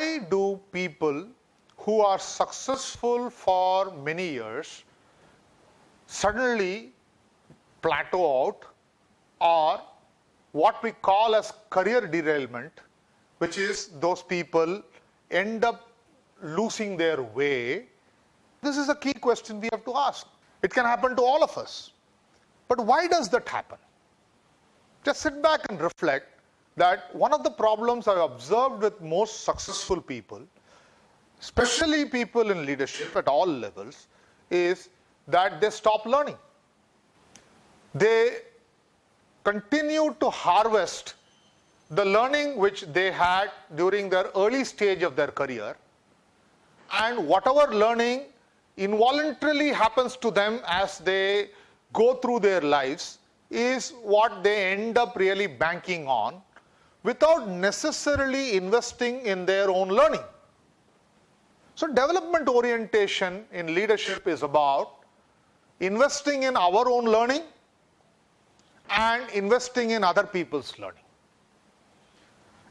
why do people who are successful for many years suddenly plateau out, or what we call as career derailment, which is those people end up losing their way? This is a key question we have to ask. It can happen to all of us. But why does that happen? Just sit back and reflect that one of the problems I've observed with most successful people, especially people in leadership at all levels, is that they stop learning. They continue to harvest the learning which they had during their early stage of their career, and whatever learning involuntarily happens to them as they go through their lives is what they end up really banking on without necessarily investing in their own learning. So development orientation in leadership is about investing in our own learning and investing in other people's learning.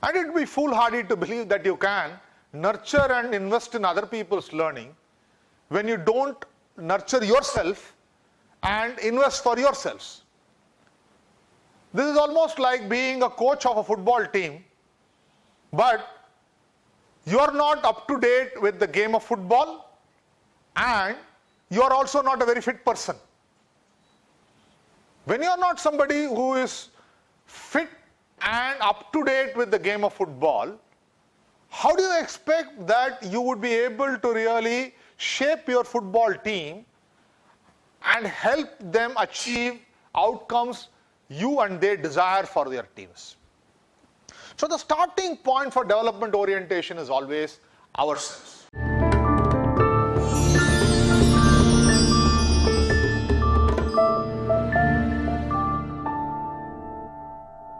And it would be foolhardy to believe that you can nurture and invest in other people's learning when you don't nurture yourself and invest for yourselves. This is almost like being a coach of a football team, but you are not up to date with the game of football, and you are also not a very fit person. When you are not somebody who is fit and up to date with the game of football, how do you expect that you would be able to really shape your football team and help them achieve outcomes you and they desire for their teams? So the starting point for development orientation is always ourselves.